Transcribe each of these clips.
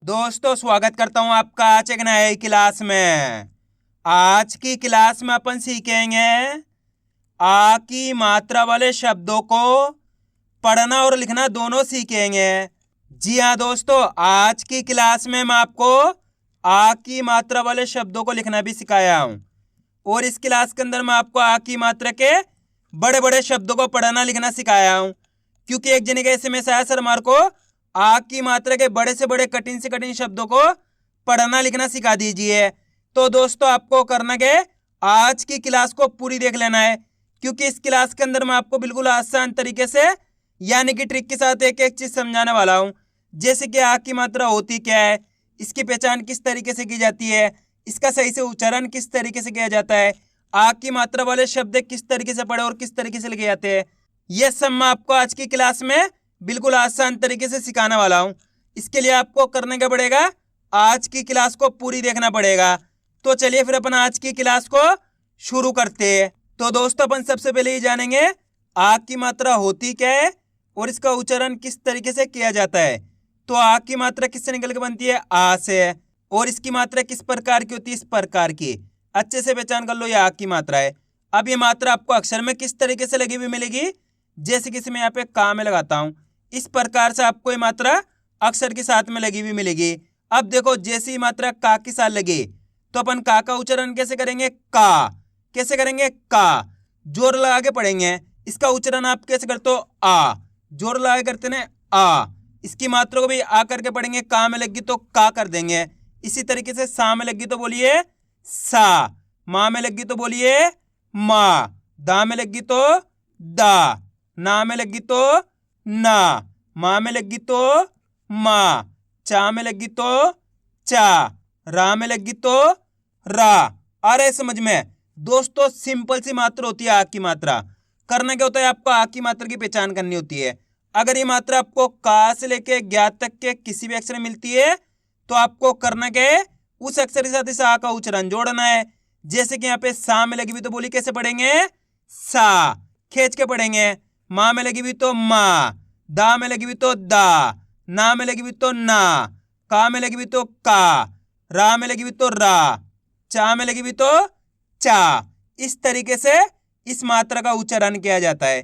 दोस्तों स्वागत करता हूं आपका आज एक नई क्लास में। आज की क्लास में अपन सीखेंगे आ की मात्रा वाले शब्दों को पढ़ना और लिखना दोनों सीखेंगे। जी हाँ दोस्तों, आज की क्लास में मैं आपको आ की मात्रा वाले शब्दों को लिखना भी सिखाया हूं और इस क्लास के अंदर मैं आपको आ की मात्रा के बड़े बड़े शब्दों को पढ़ना लिखना सिखाया हूं, क्योंकि एक जने के SMS आया सर हमारे को आ की मात्रा के बड़े से बड़े कठिन से कठिन शब्दों को पढ़ना लिखना सिखा दीजिए। तो दोस्तों आपको करना क्या है, आज की क्लास को पूरी देख लेना है, क्योंकि इस क्लास के अंदर मैं आपको बिल्कुल आसान तरीके से यानी कि ट्रिक के साथ एक एक चीज समझाने वाला हूं। जैसे कि आ की मात्रा होती क्या है, इसकी पहचान किस तरीके से की जाती है, इसका सही से उच्चारण किस तरीके से किया जाता है, आ की मात्रा वाले शब्द किस तरीके से पढ़े और किस तरीके से लिखे जाते हैं, यह सब मैं आपको आज की क्लास में बिल्कुल आसान तरीके से सिखाने वाला हूं। इसके लिए आपको करने का पड़ेगा, आज की क्लास को पूरी देखना पड़ेगा। तो चलिए फिर अपन आज की क्लास को शुरू करते हैं। तो दोस्तों अपन सबसे पहले ये जानेंगे आ की मात्रा होती क्या है और इसका उच्चारण किस तरीके से किया जाता है। तो आ की मात्रा किससे निकल के बनती है, आ से, और इसकी मात्रा किस प्रकार की होती है, इस प्रकार की। अच्छे से पहचान कर लो, ये आ की मात्रा है। अब ये मात्रा आपको अक्षर में किस तरीके से लगी हुई मिलेगी, जैसे कि मैं यहाँ पे का में लगाता हूं, इस प्रकार से आपको ये मात्रा अक्षर के साथ में लगी हुई मिलेगी। अब देखो जैसे ही मात्रा का के साथ लगे तो अपन का उच्चारण कैसे करेंगे, का कैसे करेंगे, का जोर लगा के पढ़ेंगे। इसका उच्चारण आप कैसे करते हो, आ, जोर लगा के करते हैं आ। इसकी मात्रा को भी आ करके पढ़ेंगे, का में लगी तो का कर देंगे। इसी तरीके से सा में लगी तो बोलिए सा, माँ में लगी तो बोलिए माँ, दा में लगी तो दा, ना में लगी तो ना, माँ में लगी तो माँ, चा में लगी तो चा, रा में लगी तो रा। आ रहा है समझ में दोस्तों, सिंपल सी मात्रा होती है आ की मात्रा। करना क्या होता है, आपको आ की मात्रा की पहचान करनी होती है। अगर ये मात्रा आपको का से लेके ज्ञा तक के किसी भी अक्षर में मिलती है तो आपको करना क्या है, उस अक्षर के साथ इस आ का उच्चारण जोड़ना है। जैसे कि यहाँ पे सा में लगी हुई तो बोली कैसे पढ़ेंगे, सा खींच के पढ़ेंगे। माँ में लगी हुई तो माँ, दा में लगी हुई तो दा, ना में लगी हुई तो ना, का में लगी हुई तो का, रा में लगी हुई तो रा, चा में लगी हुई तो चा। इस तरीके से इस मात्रा का उच्चारण किया जाता है।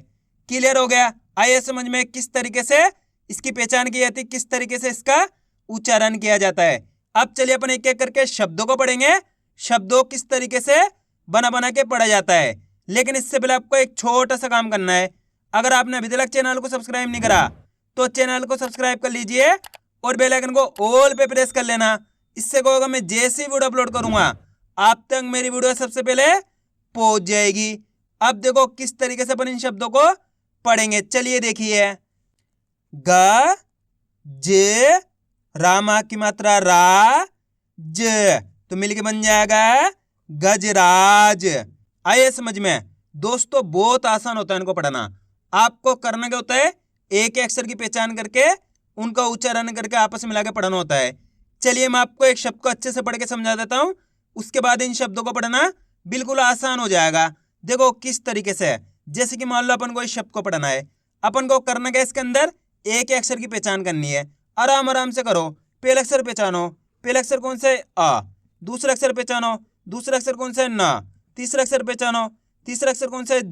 क्लियर हो गया। आइए समझ में किस तरीके से इसकी पहचान की जाती है, किस तरीके से इसका उच्चारण किया जाता है। अब चलिए अपन एक एक करके शब्दों को पढ़ेंगे, शब्दों किस तरीके से बना बना के पढ़ा जाता है। लेकिन इससे पहले आपको एक छोटा सा काम करना है। अगर आपने अभी तक चैनल को सब्सक्राइब नहीं करा तो चैनल को सब्सक्राइब कर लीजिए और बेल आइकन को ऑल पे प्रेस कर लेना। इससे क्या होगा, मैं जैसी वीडियो अपलोड करूंगा आप तक मेरी वीडियो सबसे पहले पहुंच जाएगी। अब देखो किस तरीके से अपन इन शब्दों को पढ़ेंगे, चलिए देखिए। ग ज, रामा की मात्रा रा, ज तो मिलके बन जाएगा गजराज। आइए समझ में दोस्तों, बहुत आसान होता है इनको पढ़ना। आपको करना क्या होता है, एक अक्षर की पहचान करके उनका उच्चारण करके आपस में मिला के पढ़ना होता है। चलिए मैं आपको एक शब्द को अच्छे से पढ़ के समझा देता हूं, उसके बाद इन शब्दों को पढ़ना बिल्कुल आसान हो जाएगा। देखो किस तरीके से, जैसे कि मान लो अपन को इस शब्द को पढ़ना है, अपन को करना क्या, इसके अंदर एक अक्षर की पहचान करनी है। आराम आराम से करो। पहला अक्षर पहचानो, पहला अक्षर कौन सा है, आ। दूसरा अक्षर पहचानो, दूसरा अक्षर कौन सा है, ना। तीसरा अक्षर पहचानो, तीसरा अक्षर कौन सा है,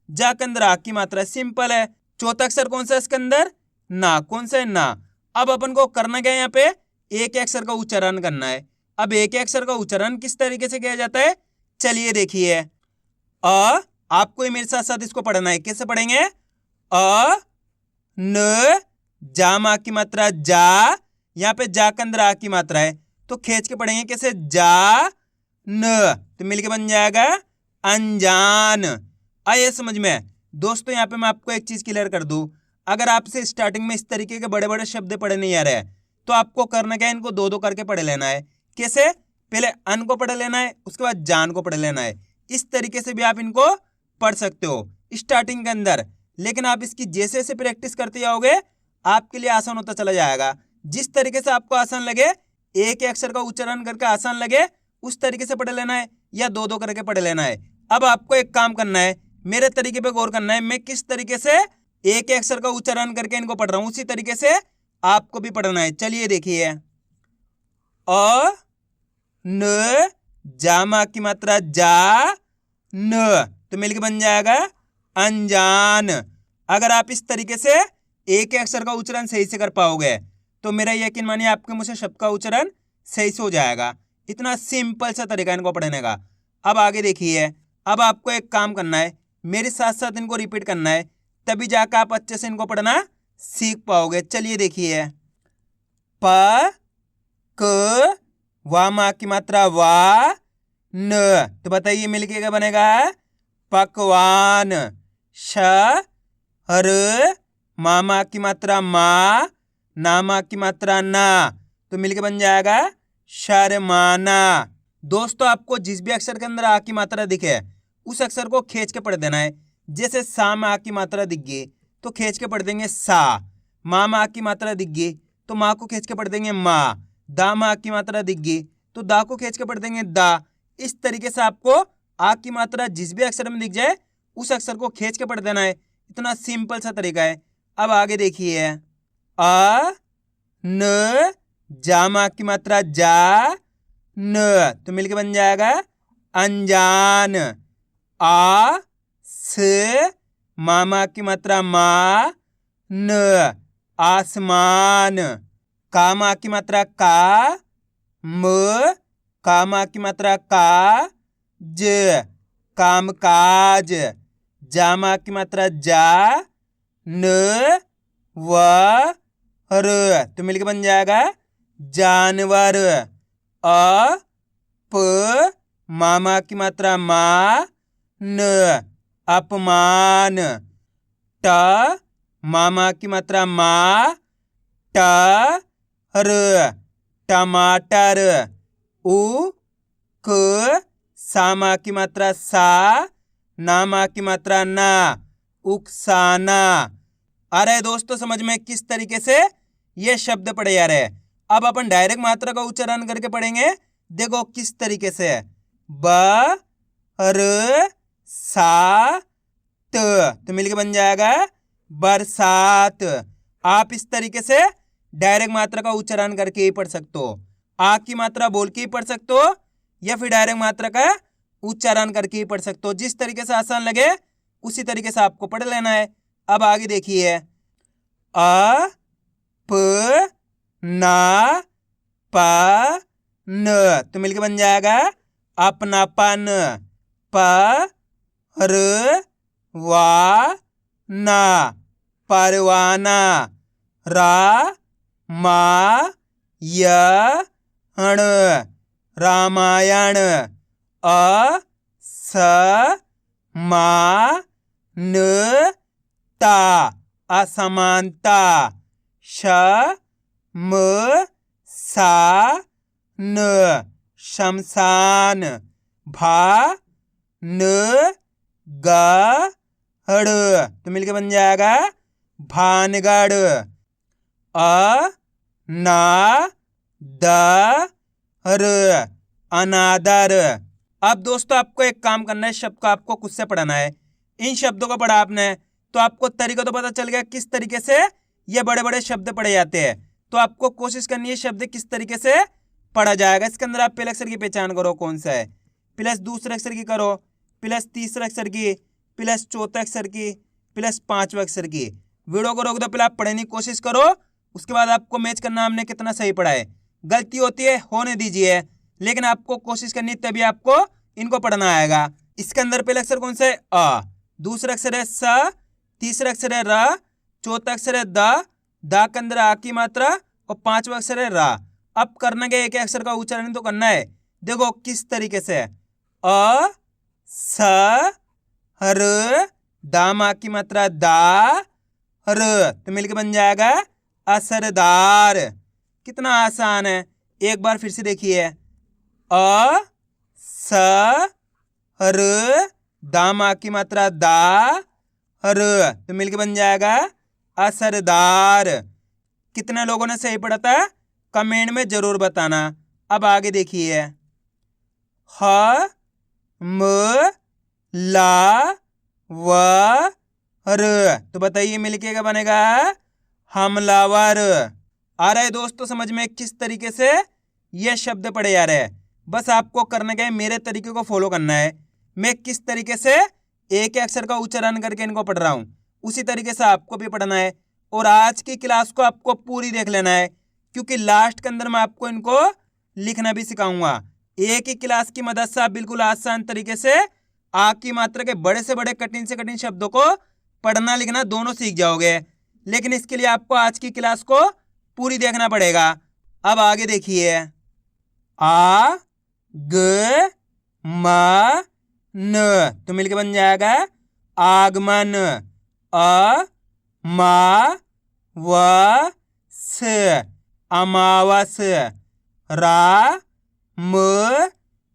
जा के अंदर आ की मात्रा, सिंपल है। चौथा अक्षर कौन सा है इसके अंदर, ना, कौन सा है, ना। अब अपन को करना क्या है, यहाँ पे एक अक्षर का उच्चारण करना है। अब एक अक्षर का उच्चारण किस तरीके से किया जाता है, चलिए देखिए। अ, आपको ये मेरे साथ साथ इसको पढ़ना है। कैसे पढ़ेंगे, अ न, जा मा की मात्रा जा, यहाँ पे जा के अंदर आ की मात्रा है तो खींच के पढ़ेंगे कैसे, जा न, तो मिलके बन जाएगा अनजान। आइए समझ में दोस्तों, यहाँ पे मैं आपको एक चीज क्लियर कर दूं, अगर आपसे स्टार्टिंग में इस तरीके के बड़े बड़े शब्द पढ़े नहीं आ रहे हैं तो आपको करना क्या है, इनको दो दो करके पढ़ लेना है। कैसे, पहले अन को पढ़ लेना है, उसके बाद जान को पढ़ लेना है। इस तरीके से भी आप इनको पढ़ सकते हो स्टार्टिंग के अंदर, लेकिन आप इसकी जैसे जैसे प्रैक्टिस करते जाओगे आपके लिए आसान होता चला जाएगा। जिस तरीके से आपको आसान लगे, एक अक्षर का उच्चारण करके आसान लगे, उस तरीके से पढ़ लेना है या दो दो करके पढ़ लेना है। अब आपको एक काम करना है, मेरे तरीके पे गौर करना है। मैं किस तरीके से एक अक्षर का उच्चारण करके इनको पढ़ रहा हूं, उसी तरीके से आपको भी पढ़ना है। चलिए देखिए, अ न, जामा की मात्रा जा न, तो मिलके बन जाएगा अनजान। अगर आप इस तरीके से एक अक्षर का उच्चारण सही से कर पाओगे तो मेरा यकीन मानिए आपके मुंह से शब्द का उच्चारण सही से हो जाएगा। इतना सिंपल सा तरीका इनको पढ़ने का। अब आगे देखिए, अब आपको एक काम करना है, मेरे साथ साथ इनको रिपीट करना है, तभी जाकर आप अच्छे से इनको पढ़ना सीख पाओगे। चलिए देखिए, प क वा माँ की मात्रा वा न, तो बताइए मिलके क्या बनेगा? पकवान। श हर मामा की मात्रा मा, नामा की मात्रा ना, तो मिलके बन जाएगा शर्माना। दोस्तों आपको जिस भी अक्षर के अंदर आ की मात्रा दिखे उस अक्षर को खींच के पढ़ देना है। जैसे सा में आ की मात्रा दिख गई तो खींच के पढ़ देंगे सा। माँ में आ की मात्रा दिख गई तो माँ को खींच के पढ़ देंगे माँ। दा में आ की मात्रा दिख गई तो दा को खींच के पढ़ देंगे दा। इस तरीके से आपको आ की मात्रा जिस भी अक्षर में दिख जाए उस अक्षर को खींच के पढ़ देना है। इतना सिंपल सा तरीका है। अब आगे देखिए, अ न, जामा की मात्रा जा न, तो मिलके बन जाएगा अनजान। आ स, मामा की मात्रा मा न, आसमान। कामा की मात्रा का म, कामा की मात्रा का ज, कामकाज। जामा की मात्रा जा न व र, तो मिलके बन जाएगा जानवर। अ प, मामा की मात्रा मा न, अपमान। ट, मामा की मात्रा मा ट र, टमाटर। उ क, सामा की मात्रा सा, नामा की मात्रा ना, उकसाना। अरे दोस्तों समझ में किस तरीके से ये शब्द पढ़े जा रहे हैं। अब अपन डायरेक्ट मात्रा का उच्चारण करके पढ़ेंगे। देखो किस तरीके से, ब र सा त, तो मिलके बन जाएगा बरसात। आप इस तरीके से डायरेक्ट मात्रा का उच्चारण करके ही पढ़ सकते हो। आ की मात्रा बोल के ही पढ़ सकते हो या फिर डायरेक्ट मात्रा का उच्चारण करके ही पढ़ सकते हो। जिस तरीके से आसान लगे उसी तरीके से आपको पढ़ लेना है। अब आगे देखिए, अ प ना प न, तो मिलके बन जाएगा अपनापन। प र वा ना, परवाना। रा मा य ण, रामायण। अ स मा न ता, असमानता। श म सा न, शमशान। भा न ग ड़, तो मिलके बन जाएगा भानगढ़। अ ना द र, अनादर। अब दोस्तों आपको एक काम करना है, शब्द को आपको खुद से पढ़ना है। इन शब्दों को पढ़ा आपने तो आपको तरीका तो पता चल गया किस तरीके से ये बड़े बड़े शब्द पढ़े जाते हैं। तो आपको कोशिश करनी है शब्द किस तरीके से पढ़ा जाएगा। इसके अंदर आप पहले अक्षर की पहचान करो कौन सा है, प्लस दूसरे अक्षर की करो, प्लस तीसरे अक्षर की, प्लस चौथे अक्षर की, प्लस पांचवें अक्षर की। वीडियो को रोक दो, पहले आप पढ़ने की कोशिश करो, उसके बाद आपको मैच करना हमने कितना सही पढ़ा है। गलती होती है होने दीजिए, लेकिन आपको कोशिश करनी तभी आपको इनको पढ़ना आएगा। इसके अंदर पहले अक्षर कौन सा है? अ, दूसरा अक्षर है स, तीसरा अक्षर है र, चौथा अक्षर है द, दा के अंदर आ की मात्रा और पांचवा अक्षर है रा। अब करना क्या, एक अक्षर का उच्चारण तो करना है। देखो किस तरीके से, अ स र, दामा की मात्रा दा र, तो मिलके बन जाएगा असरदार। कितना आसान है, एक बार फिर से देखिए, अ स र, दामा की मात्रा दा र, तो मिलके बन जाएगा असरदार। कितने लोगों ने सही पढ़ा था कमेंट में जरूर बताना। अब आगे देखिए, ह म ला व र, तो बताइए मिलके क्या बनेगा? हमलावर। आ रहा है दोस्तों समझ में किस तरीके से ये शब्द पढ़े जा रहे हैं। बस आपको करने का है, मेरे तरीके को फॉलो करना है। मैं किस तरीके से एक अक्षर का उच्चारण करके इनको पढ़ रहा हूँ, उसी तरीके से आपको भी पढ़ना है। और आज की क्लास को आपको पूरी देख लेना है, क्योंकि लास्ट के अंदर मैं आपको इनको लिखना भी सिखाऊंगा। एक ही क्लास की मदद से आप बिल्कुल आसान तरीके से आ की मात्रा के बड़े से बड़े कठिन से कठिन शब्दों को पढ़ना लिखना दोनों सीख जाओगे। लेकिन इसके लिए आपको आज की क्लास को पूरी देखना पड़ेगा। अब आगे देखिए, आ ग म न तो मिलके बन जाएगा आगमन। अ मा व स अमावस। रा म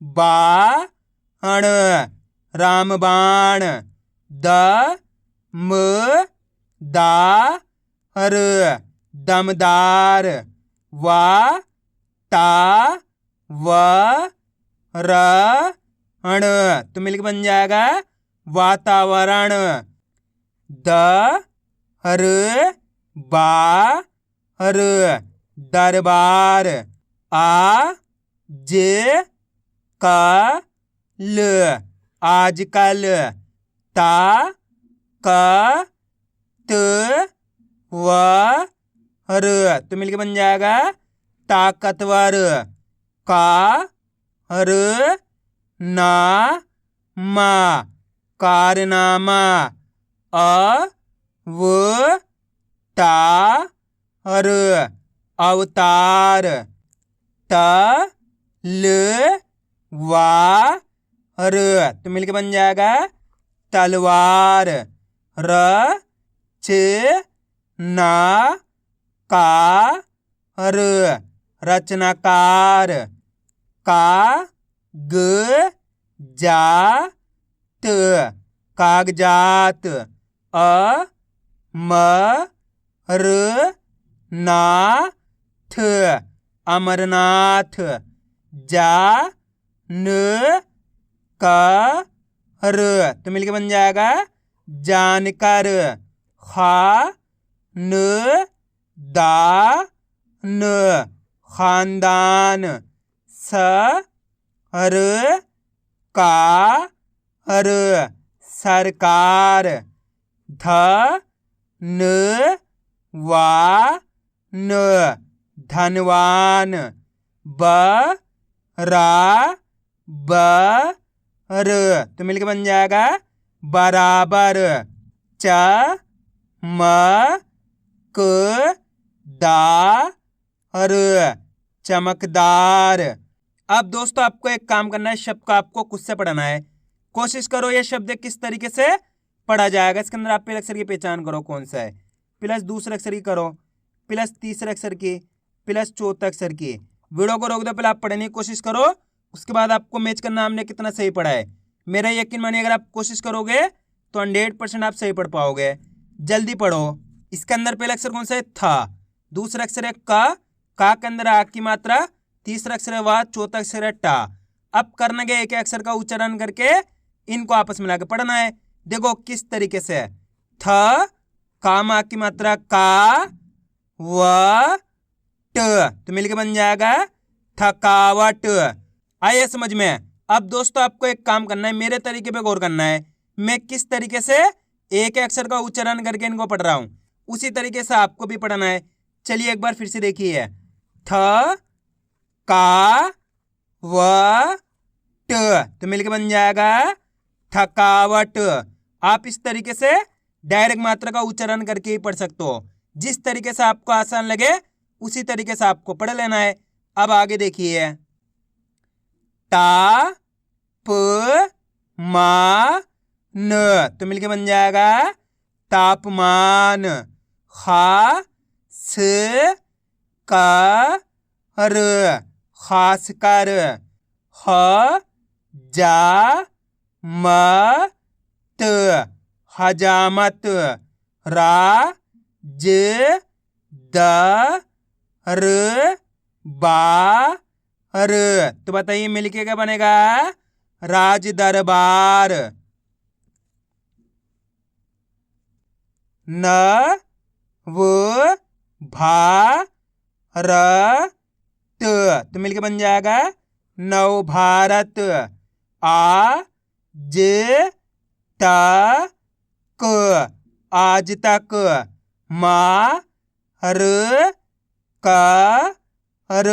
बा हण रामबाण। द म दा हर दमदार। वा ता व र हण तो मिलकर बन जाएगा वातावरण। द हर बा हर दरबार। आ ज का ल आजकल। ता का त व हर तो मिलके बन जाएगा ताकतवर। का हर ना मा कारनामा। अ व ता हर अवतार। त ल वा हर तो मिलके बन जाएगा तलवार। र च ना का हर रचनाकार। का ग जा त कागजात। अ म र ना थ अमरनाथ। जा न का हर तो मिलके बन जाएगा जानकर। खा न दा न खानदान। स हर का हर सरकार। ध न वा न धनवान। ब रा ब र तो मिलके बन जाएगा बराबर। च म क दा हर चमकदार। अब दोस्तों आपको एक काम करना है, शब्द को आपको खुद से पढ़ना है। कोशिश करो ये शब्द किस तरीके से पढ़ा जाएगा। इसके अंदर आप पहले अक्षर की पहचान करो कौन सा है, प्लस दूसरे अक्षर की करो, प्लस तीसरे अक्षर की, प्लस चौथे अक्षर की। वीडियो को रोक दो, पहले आप पढ़ने की कोशिश करो, उसके बाद आपको मैच करना हमने कितना सही पढ़ा है। मेरा यकीन मानिए अगर आप कोशिश करोगे तो 100% आप सही पढ़ पाओगे। जल्दी पढ़ो। इसके अंदर पहला अक्षर कौन सा है? था। दूसरा अक्षर है का के अंदर आ की मात्रा। तीसरा अक्षर है वा, चौथा अक्षर है टा। अब करने के एक अक्षर का उच्चारण करके इनको आपस में मिलाकर पढ़ना है। देखो किस तरीके से। थ का मा की मात्रा का व ट तो मिलके बन जाएगा थकावट। आइए समझ में। अब दोस्तों आपको एक काम करना है, मेरे तरीके पे गौर करना है। मैं किस तरीके से एक अक्षर का उच्चारण करके इनको पढ़ रहा हूं, उसी तरीके से आपको भी पढ़ना है। चलिए एक बार फिर से देखिए। थ का व ट तो मिलके बन जाएगा थकावट। आप इस तरीके से डायरेक्ट मात्रा का उच्चारण करके ही पढ़ सकते हो। जिस तरीके से आपको आसान लगे उसी तरीके से आपको पढ़ लेना है। अब आगे देखिए। ता प मा न तो मिलके बन जाएगा तापमान। खा स का र खासकर। ह जा म त हजामत। रा ज द र बा र तो बताइए मिलके क्या बनेगा? राज दरबार। न व भा र तो मिलके बन जाएगा नव भारत। आ ज त क आज तक। मा र क र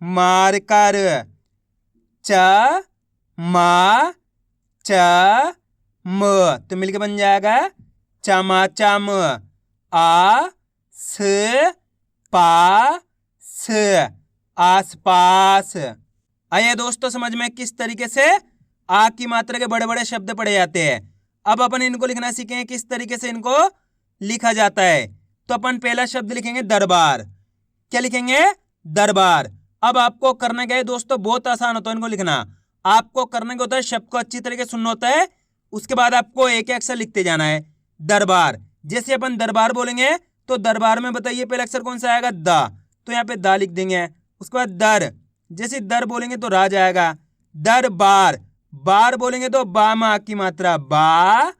मार कर। च मा च म तो मिलके बन जाएगा चमाचम। आ स पा स आसपास। आइए दोस्तों समझ में किस तरीके से आ की मात्रा के बड़े बड़े शब्द पढ़े जाते हैं। अब अपन इनको लिखना सीखेंगे किस तरीके से इनको लिखा जाता है। तो अपन पहला शब्द लिखेंगे दरबार। क्या लिखेंगे? दरबार। अब आपको करना क्या है दोस्तों, बहुत आसान होता है इनको लिखना। आपको करना क्या होता है, शब्द को अच्छी तरीके से सुनना होता है, उसके बाद आपको एक एक अक्षर लिखते जाना है। दरबार, जैसे अपन दरबार बोलेंगे तो दरबार में बताइए पहला अक्षर कौन सा आएगा? दा, तो यहाँ पे दा लिख देंगे। उसके बाद दर, जैसे दर बोलेंगे तो रा जाएगा। दरबार, बार बोलेंगे तो बा मा की मात्रा बा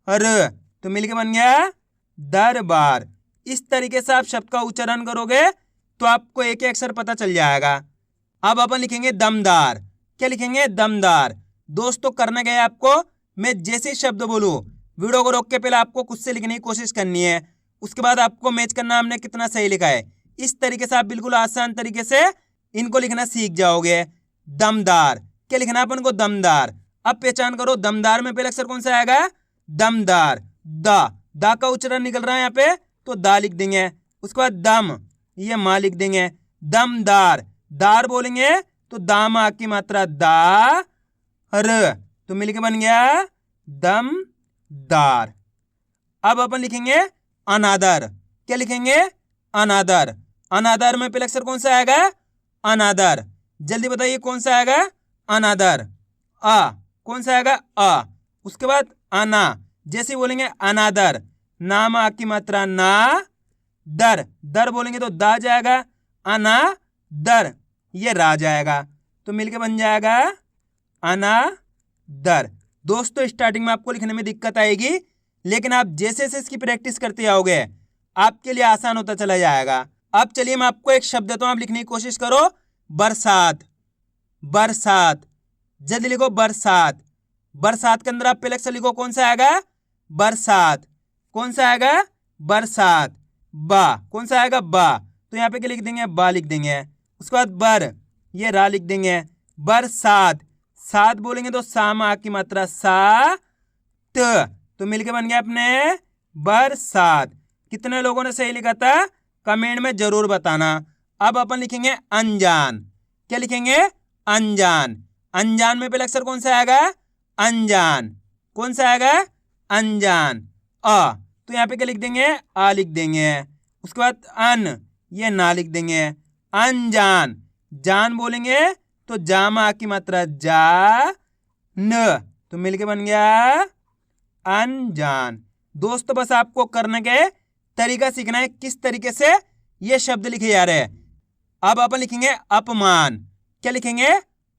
र, तो मिलके बन गया दरबार। इस तरीके से आप शब्द का उच्चारण करोगे तो आपको एक एक अक्षर पता चल जाएगा। अब अपन लिखेंगे दमदार। क्या लिखेंगे? दमदार। दोस्तों करना क्या है आपको, मैं जैसे शब्द बोलूं वीडियो को रोक के पहले आपको खुद से लिखने की कोशिश करनी है, उसके बाद आपको मैच करना हमने कितना सही लिखा है। इस तरीके से आप बिल्कुल आसान तरीके से इनको लिखना सीख जाओगे। दमदार, क्या लिखना अपन को? दमदार। अब पहचान करो दमदार में पहला अक्षर कौन सा आएगा? दमदार। दा का उच्चारण निकल रहा है यहाँ पे तो दा लिख देंगे। उसके बाद दम, ये माँ लिख देंगे। दमदार, दार बोलेंगे तो दामा की मात्रा दा र, तो मिलके बन गया दमदार। अब अपन लिखेंगे अनादर। क्या लिखेंगे? अनादर। अनादर में पहला अक्षर कौन सा आएगा? अनादर। जल्दी बताइए कौन सा आएगा? अनादर। आ, कौन सा आएगा? आ। उसके बाद अना, जैसे बोलेंगे अनादर, नामा की मात्रा ना, दर, दर बोलेंगे तो दा जाएगा। अना दर, ये रा जाएगा, तो मिलके बन जाएगा अना दर। दोस्तों स्टार्टिंग में आपको लिखने में दिक्कत आएगी, लेकिन आप जैसे जैसे इसकी प्रैक्टिस करते जाओगे आपके लिए आसान होता चला जाएगा। अब चलिए मैं आपको एक शब्द देता हूं, आप लिखने की कोशिश करो। बरसात। बरसात, जल्दी लिखो बरसात। बरसात के अंदर आप पहले अक्षर लिखो, कौन सा आएगा? बरसात। कौन सा आएगा? बरसात। बा, कौन सा आएगा? बा, तो यहाँ पे क्या लिख देंगे? बा लिख देंगे। उसके बाद बर, ये रा लिख देंगे। बरसात, सात बोलेंगे तो सामा की मात्रा सा त, तो मिलके बन गया अपने बरसात। कितने लोगों ने सही लिखा था कमेंट में जरूर बताना। अब अपन लिखेंगे अनजान। क्या लिखेंगे? अनजान। अनजान में पहला अक्षर कौन सा आएगा? अनजान। कौन सा आएगा? अनजान। अ, तो यहाँ पे क्या लिख देंगे? आ लिख देंगे। उसके बाद अन, ये ना लिख देंगे। अनजान, जान बोलेंगे तो जामा की मात्रा जा न, तो मिलके बन गया अनजान। दोस्तों बस आपको करने के तरीका सीखना है किस तरीके से ये शब्द लिखे जा रहे हैं। अब अपन लिखेंगे अपमान। क्या लिखेंगे?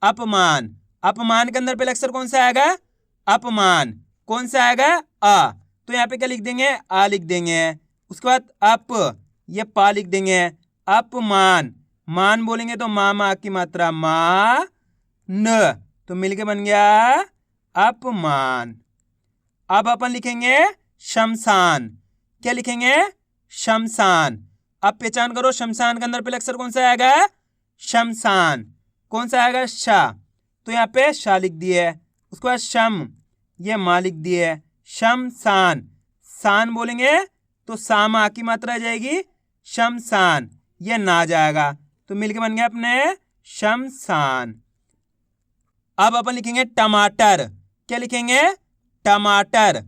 अपमान। अपमान के अंदर पहला अक्षर कौन सा आएगा? अपमान। कौन सा आएगा? आ, तो यहाँ पे क्या लिख देंगे? आ लिख देंगे। उसके बाद अप, ये पा लिख देंगे। अपमान, मान बोलेंगे तो मामा की मात्रा मा न, तो मिलके बन गया अपमान। अब अपन लिखेंगे शमशान। क्या लिखेंगे? शमशान। अब पहचान करो शमशान के अंदर पहले अक्षर कौन सा आएगा? शमशान। कौन सा आएगा? शा, तो यहाँ पे शा लिख दिए। उसके बाद शम, ये माँ लिख दिए। शमशान, शान बोलेंगे तो सामा की मात्रा आ जाएगी। शमशान, ये ना जाएगा, तो मिलके बन गया अपने शमशान। अब अपन लिखेंगे टमाटर। क्या लिखेंगे? टमाटर।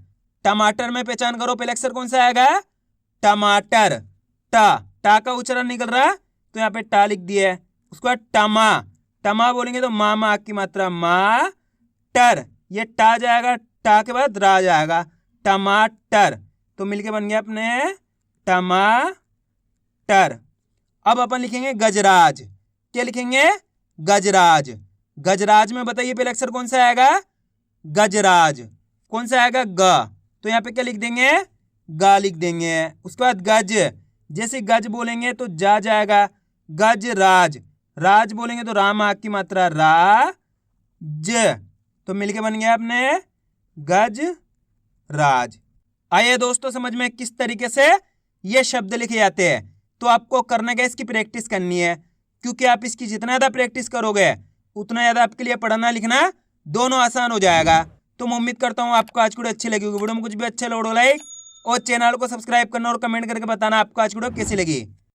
टमाटर में पहचान करो पहले अक्षर कौन सा आएगा? टमाटर। टा का उच्चारण निकल रहा तो यहाँ पे टा लिख दिए। उसके बाद टमा, टमा बोलेंगे तो मामा की मात्रा मा टर, ये टा जाएगा, टा के बाद रा जाएगा, टमाटर, तो मिलके बन गया अपने टमाटर। अब अपन लिखेंगे गजराज। क्या लिखेंगे? गजराज। गजराज में बताइए पहले अक्षर कौन सा आएगा? गजराज। कौन सा आएगा? ग, तो यहाँ पे क्या लिख देंगे? गा लिख देंगे। उसके बाद गज, जैसे गज बोलेंगे तो जा जाएगा। गजराज, राज बोलेंगे तो राम आ की मात्रा रा ज, तो मिलके बन गया अपने गज राज। आइए दोस्तों समझ में किस तरीके से ये शब्द लिखे जाते हैं। तो आपको करना क्या, इसकी प्रैक्टिस करनी है, क्योंकि आप इसकी जितना ज़्यादा प्रैक्टिस करोगे उतना ज़्यादा आपके लिए पढ़ना लिखना दोनों आसान हो जाएगा। तो मैं उम्मीद करता हूँ आपको आज वीडियो अच्छी लगी होगी। वीडियो में कुछ भी अच्छा लगे लाइक और चैनल को सब्सक्राइब करना और कमेंट करके बताना आपको आज वीडियो कैसी लगी।